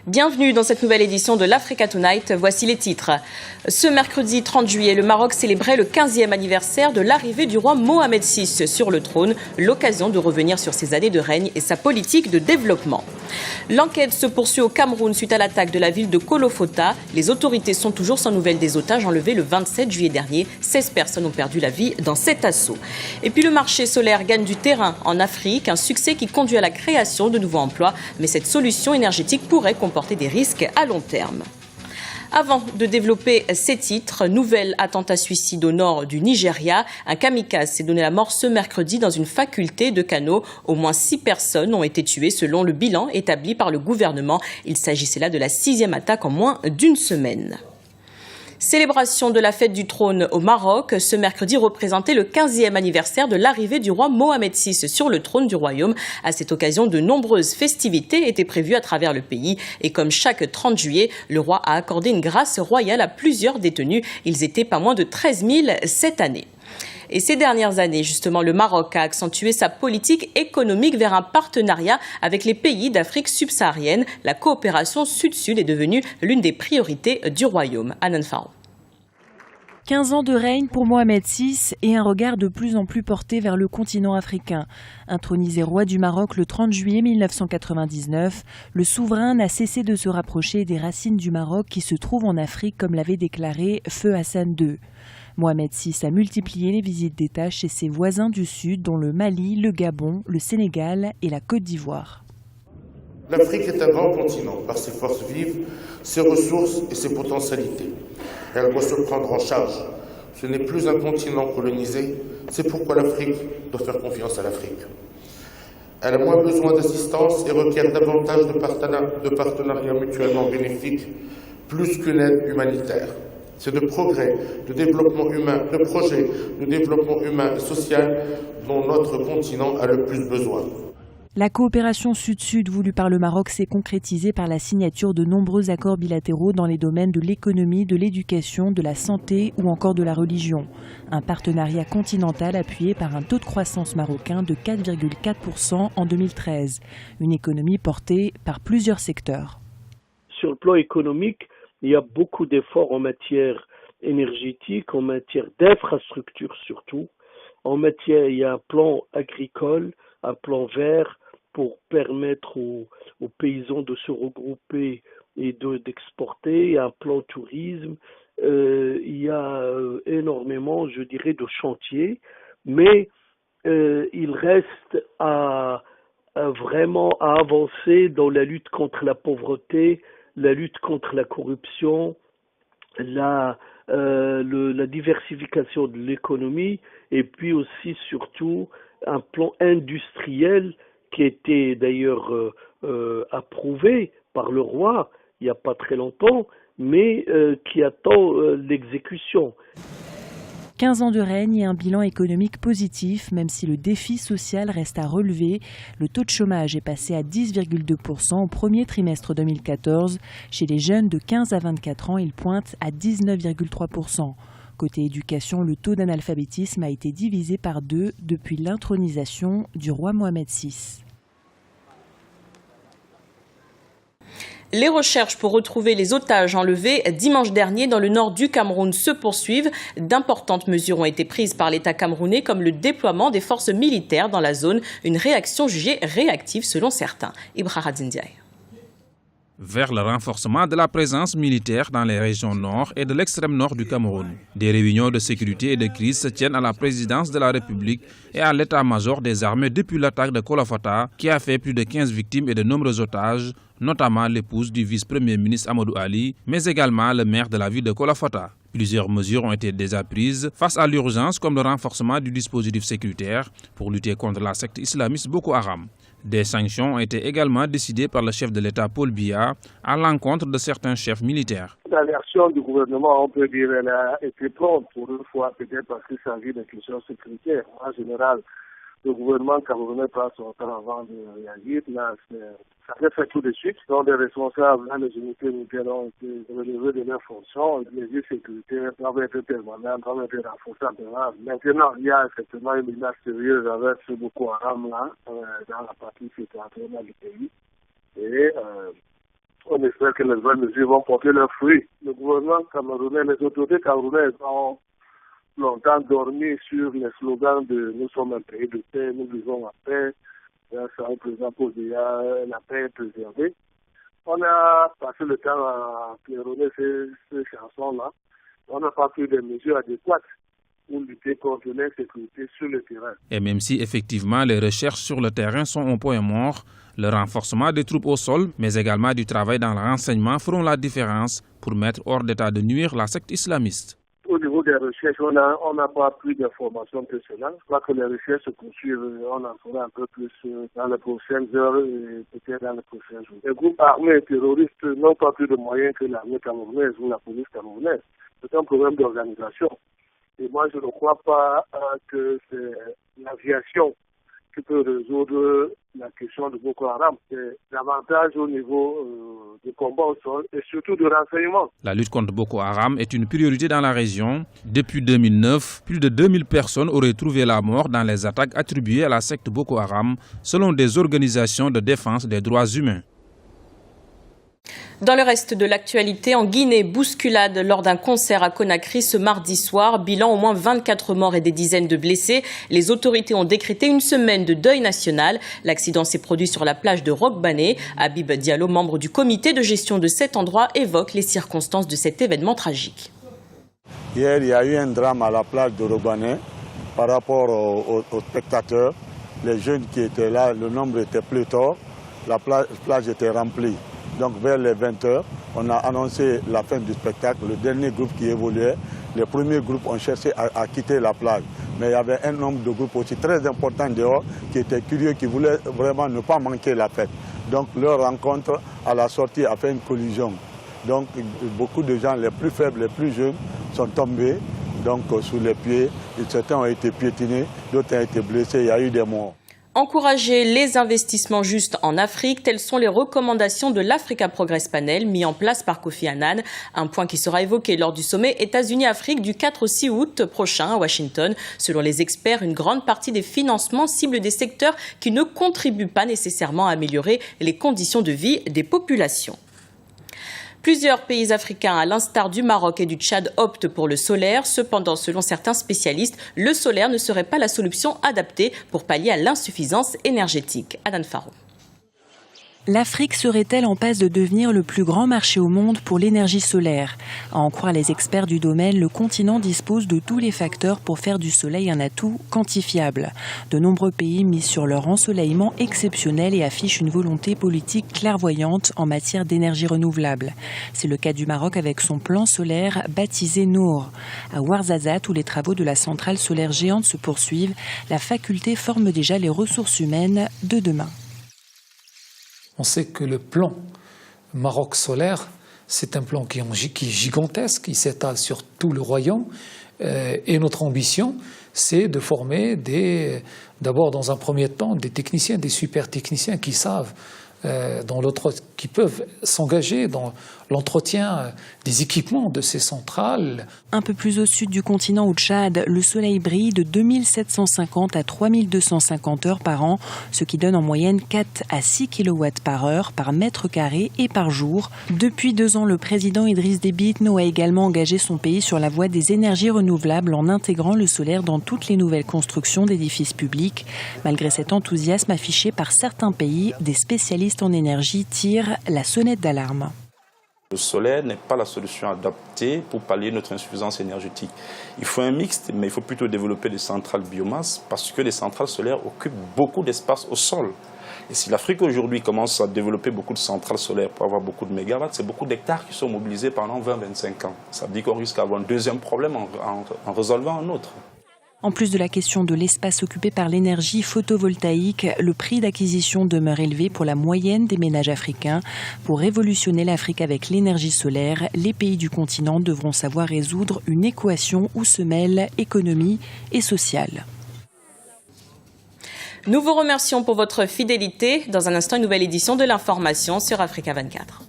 Bienvenue dans cette nouvelle édition de l'Africa Tonight. Voici les titres. Ce mercredi 30 juillet, le Maroc célébrait le 15e anniversaire de l'arrivée du roi Mohamed VI sur le trône, l'occasion de revenir sur ses années de règne et sa politique de développement. L'enquête se poursuit au Cameroun suite à l'attaque de la ville de Kolofota. Les autorités sont toujours sans nouvelles des otages enlevés le 27 juillet dernier. 16 personnes ont perdu la vie dans cet assaut. Et puis le marché solaire gagne du terrain en Afrique, un succès qui conduit à la création de nouveaux emplois. Mais cette solution énergétique pourrait comporter des risques à long terme. Avant de développer ces titres, nouvel attentat suicide au nord du Nigeria. Un kamikaze s'est donné la mort ce mercredi dans une faculté de Kano. Au moins 6 personnes ont été tuées selon le bilan établi par le gouvernement. Il s'agissait là de la 6e attaque en moins d'une semaine. Célébration de la fête du trône au Maroc. Ce mercredi représentait le 15e anniversaire de l'arrivée du roi Mohamed VI sur le trône du royaume. À cette occasion, de nombreuses festivités étaient prévues à travers le pays. Et comme chaque 30 juillet, le roi a accordé une grâce royale à plusieurs détenus. Ils étaient pas moins de 13 000 cette année. Et ces dernières années, justement, le Maroc a accentué sa politique économique vers un partenariat avec les pays d'Afrique subsaharienne. La coopération Sud-Sud est devenue l'une des priorités du royaume. Anan Farou. 15 ans de règne pour Mohamed VI et un regard de plus en plus porté vers le continent africain. Intronisé roi du Maroc le 30 juillet 1999, le souverain n'a cessé de se rapprocher des racines du Maroc qui se trouvent en Afrique, comme l'avait déclaré Feu Hassan II. Mohamed VI a multiplié les visites d'État chez ses voisins du Sud, dont le Mali, le Gabon, le Sénégal et la Côte d'Ivoire. L'Afrique est un grand continent par ses forces vives, ses ressources et ses potentialités. Elle doit se prendre en charge. Ce n'est plus un continent colonisé, c'est pourquoi l'Afrique doit faire confiance à l'Afrique. Elle a moins besoin d'assistance et requiert davantage de partenariats mutuellement bénéfiques, plus qu'une aide humanitaire. C'est de progrès, de développement humain, de projets de développement humain et social dont notre continent a le plus besoin. La coopération Sud-Sud voulue par le Maroc s'est concrétisée par la signature de nombreux accords bilatéraux dans les domaines de l'économie, de l'éducation, de la santé ou encore de la religion. Un partenariat continental appuyé par un taux de croissance marocain de 4,4% en 2013. Une économie portée par plusieurs secteurs. Sur le plan économique, il y a beaucoup d'efforts en matière énergétique, en matière d'infrastructure surtout. En matière, il y a un plan agricole, un plan vert pour permettre aux paysans de se regrouper et d'exporter. Il y a un plan tourisme. Il y a énormément, je dirais, de chantiers. Mais il reste vraiment à avancer dans la lutte contre la pauvreté, la lutte contre la corruption, la diversification de l'économie et puis aussi surtout un plan industriel qui a été d'ailleurs approuvé par le roi il n'y a pas très longtemps, mais qui attend l'exécution. 15 ans de règne et un bilan économique positif, même si le défi social reste à relever. Le taux de chômage est passé à 10,2% au premier trimestre 2014. Chez les jeunes de 15 à 24 ans, il pointe à 19,3%. Côté éducation, le taux d'analphabétisme a été divisé par 2 depuis l'intronisation du roi Mohamed VI. Les recherches pour retrouver les otages enlevés dimanche dernier dans le nord du Cameroun se poursuivent. D'importantes mesures ont été prises par l'État camerounais, comme le déploiement des forces militaires dans la zone, une réaction jugée réactive selon certains. Ibrahima Zindiaye. Vers le renforcement de la présence militaire dans les régions nord et de l'extrême nord du Cameroun. Des réunions de sécurité et de crise se tiennent à la présidence de la République et à l'état-major des armées depuis l'attaque de Kolofota qui a fait plus de 15 victimes et de nombreux otages, notamment l'épouse du vice-premier ministre Amadou Ali, mais également le maire de la ville de Kolofota. Plusieurs mesures ont été déjà prises face à l'urgence, comme le renforcement du dispositif sécuritaire pour lutter contre la secte islamiste Boko Haram. Des sanctions ont été également décidées par le chef de l'État Paul Biya à l'encontre de certains chefs militaires. La réaction du gouvernement, on peut dire, elle a été prompte pour une fois, peut-être parce qu'il s'agit de questions sécuritaires. En général, le gouvernement camerounais prend son temps avant de réagir. Là, ça s'est fait tout de suite. Donc, les responsables, les unités militaires ont été relevés de leurs fonctions. Les mesures sécuritaires doivent être permanentes, doivent être renforcées. Maintenant, il y a effectivement une menace sérieuse avec ce Boko Haram là, dans la partie septentrionale du pays. Et On espère que les nouvelles mesures vont porter leurs fruits. Le gouvernement camerounais, les autorités camerounaises ont longtemps dormi sur les slogans de « Nous sommes un pays de paix, nous vivons en paix ». Ça, le président Podea, la paix est préservée. On a passé le temps à claironner ces chansons-là. On n'a pas pris des mesures adéquates pour lutter contre l'insécurité sur le terrain. Et même si effectivement les recherches sur le terrain sont au point mort, le renforcement des troupes au sol, mais également du travail dans le renseignement feront la différence pour mettre hors d'état de nuire la secte islamiste. Au niveau des recherches, on n'a pas plus d'informations que cela. Je crois que les recherches se poursuivent. On en saura un peu plus dans les prochaines heures et peut-être dans les prochains jours. Les groupes armés terroristes n'ont pas plus de moyens que l'armée camerounaise ou la police camerounaise. C'est un problème d'organisation. Et moi, je ne crois pas que c'est l'aviation qui peut résoudre la question de Boko Haram. C'est davantage au niveau du combat au sol et surtout du renseignement. La lutte contre Boko Haram est une priorité dans la région. Depuis 2009, plus de 2000 personnes auraient trouvé la mort dans les attaques attribuées à la secte Boko Haram, selon des organisations de défense des droits humains. Dans le reste de l'actualité, en Guinée, bousculade lors d'un concert à Conakry ce mardi soir. Bilan au moins 24 morts et des dizaines de blessés. Les autorités ont décrété une semaine de deuil national. L'accident s'est produit sur la plage de Roquebané. Habib Diallo, membre du comité de gestion de cet endroit, évoque les circonstances de cet événement tragique. Hier, il y a eu un drame à la plage de Roquebané par rapport aux spectateurs. Les jeunes qui étaient là, le nombre était pléthore. La plage était remplie. Donc vers les 20h, on a annoncé la fin du spectacle, le dernier groupe qui évoluait. Les premiers groupes ont cherché à quitter la plage. Mais il y avait un nombre de groupes aussi très important dehors qui étaient curieux, qui voulaient vraiment ne pas manquer la fête. Donc leur rencontre à la sortie a fait une collision. Donc beaucoup de gens, les plus faibles, les plus jeunes, sont tombés sous les pieds. Certains ont été piétinés, d'autres ont été blessés, il y a eu des morts. Encourager les investissements justes en Afrique, telles sont les recommandations de l'Africa Progress Panel mis en place par Kofi Annan. Un point qui sera évoqué lors du sommet États-Unis-Afrique du 4 au 6 août prochain à Washington. Selon les experts, une grande partie des financements ciblent des secteurs qui ne contribuent pas nécessairement à améliorer les conditions de vie des populations. Plusieurs pays africains, à l'instar du Maroc et du Tchad, optent pour le solaire. Cependant, selon certains spécialistes, le solaire ne serait pas la solution adaptée pour pallier à l'insuffisance énergétique. Adan Faro. L'Afrique serait-elle en passe de devenir le plus grand marché au monde pour l'énergie solaire ? À en croire les experts du domaine, le continent dispose de tous les facteurs pour faire du soleil un atout quantifiable. De nombreux pays misent sur leur ensoleillement exceptionnel et affichent une volonté politique clairvoyante en matière d'énergie renouvelable. C'est le cas du Maroc avec son plan solaire baptisé Nour. À Ouarzazate, où les travaux de la centrale solaire géante se poursuivent, la faculté forme déjà les ressources humaines de demain. On sait que le plan Maroc solaire, c'est un plan qui est gigantesque, qui s'étale sur tout le royaume. Et notre ambition, c'est de former d'abord dans un premier temps des techniciens, des super techniciens qui savent, qui peuvent s'engager dans l'entretien des équipements de ces centrales. Un peu plus au sud du continent, au Tchad, le soleil brille de 2750 à 3250 heures par an, ce qui donne en moyenne 4 à 6 kW par heure, par mètre carré et par jour. Depuis 2 ans, le président Idriss Déby Itno a également engagé son pays sur la voie des énergies renouvelables en intégrant le solaire dans toutes les nouvelles constructions d'édifices publics. Malgré cet enthousiasme affiché par certains pays, des spécialistes en énergie tirent la sonnette d'alarme. Le solaire n'est pas la solution adaptée pour pallier notre insuffisance énergétique. Il faut un mixte, mais il faut plutôt développer des centrales biomasse parce que les centrales solaires occupent beaucoup d'espace au sol. Et si l'Afrique aujourd'hui commence à développer beaucoup de centrales solaires pour avoir beaucoup de mégawatts, c'est beaucoup d'hectares qui sont mobilisés pendant 20-25 ans. Ça veut dire qu'on risque d'avoir un deuxième problème en résolvant un autre. En plus de la question de l'espace occupé par l'énergie photovoltaïque, le prix d'acquisition demeure élevé pour la moyenne des ménages africains. Pour révolutionner l'Afrique avec l'énergie solaire, les pays du continent devront savoir résoudre une équation où se mêlent économie et social. Nous vous remercions pour votre fidélité. Dans un instant, une nouvelle édition de l'information sur Africa 24.